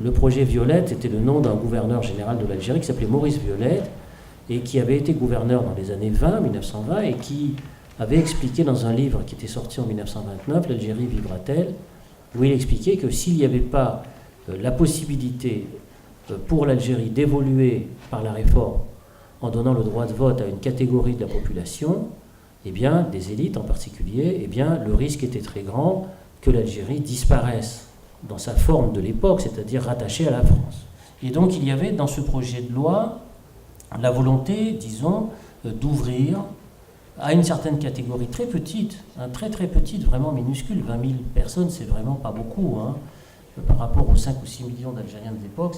Le projet Violette était le nom d'un gouverneur général de l'Algérie qui s'appelait Maurice Violette et qui avait été gouverneur dans les années 1920, et qui avait expliqué dans un livre qui était sorti en 1929, L'Algérie vivra-t-elle, où il expliquait que s'il n'y avait pas la possibilité pour l'Algérie d'évoluer par la réforme en donnant le droit de vote à une catégorie de la population, eh bien, des élites en particulier, eh bien, le risque était très grand que l'Algérie disparaisse dans sa forme de l'époque, c'est-à-dire rattachée à la France. Et donc il y avait dans ce projet de loi la volonté, disons, d'ouvrir à une certaine catégorie très petite, très très petite, vraiment minuscule, 20 000 personnes, c'est vraiment pas beaucoup, hein. Par rapport aux 5 ou 6 millions d'Algériens de l'époque,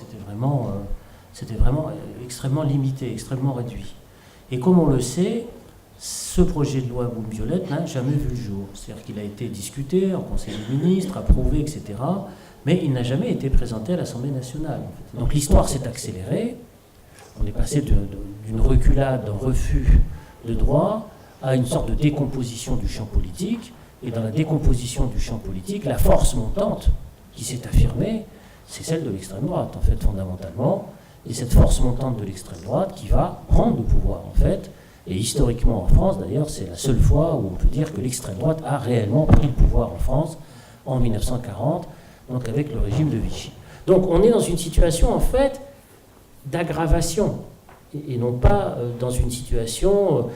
c'était vraiment extrêmement limité, extrêmement réduit. Et comme on le sait, ce projet de loi Boum-Violette n'a jamais vu le jour. C'est-à-dire qu'il a été discuté en Conseil des ministres, approuvé, etc., mais il n'a jamais été présenté à l'Assemblée nationale. En fait. Donc l'histoire s'est accélérée, on est passé d'une reculade, d'un refus de droit, à une sorte de décomposition du champ politique, et dans la décomposition du champ politique, la force montante qui s'est affirmée, c'est celle de l'extrême droite, en fait, fondamentalement, et cette force montante de l'extrême droite qui va prendre le pouvoir, en fait, et historiquement en France, d'ailleurs, c'est la seule fois où on peut dire que l'extrême droite a réellement pris le pouvoir en France, en 1940, donc avec le régime de Vichy. Donc on est dans une situation, en fait, d'aggravation, et non pas dans une situation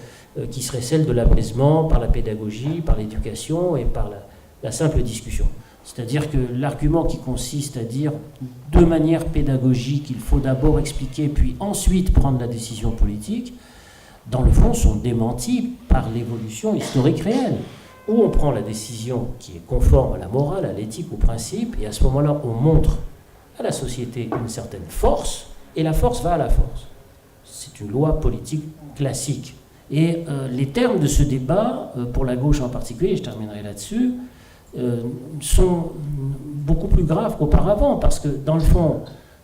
qui serait celle de l'apaisement par la pédagogie, par l'éducation et par la simple discussion. C'est-à-dire que l'argument qui consiste à dire de manière pédagogique, il faut d'abord expliquer, puis ensuite prendre la décision politique, dans le fond, sont démentis par l'évolution historique réelle, où on prend la décision qui est conforme à la morale, à l'éthique, au principe, et à ce moment-là, on montre à la société une certaine force, et la force va à la force. C'est une loi politique classique. Et les termes de ce débat, pour la gauche en particulier, et je terminerai là-dessus, sont beaucoup plus graves qu'auparavant, parce que dans le fond,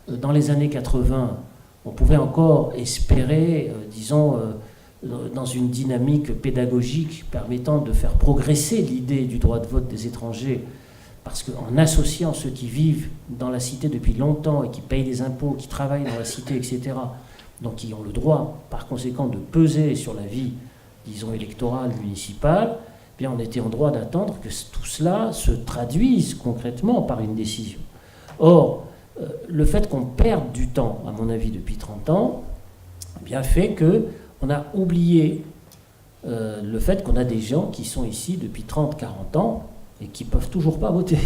dans les années 80, on pouvait encore espérer, disons, dans une dynamique pédagogique permettant de faire progresser l'idée du droit de vote des étrangers, parce qu'en associant ceux qui vivent dans la cité depuis longtemps et qui payent des impôts, qui travaillent dans la cité, etc., donc qui ont le droit, par conséquent, de peser sur la vie, disons, électorale, municipale, eh bien, on était en droit d'attendre que tout cela se traduise concrètement par une décision. Or, le fait qu'on perde du temps, à mon avis, depuis 30 ans, eh bien, fait qu'on a oublié le fait qu'on a des gens qui sont ici depuis 30, 40 ans et qui ne peuvent toujours pas voter.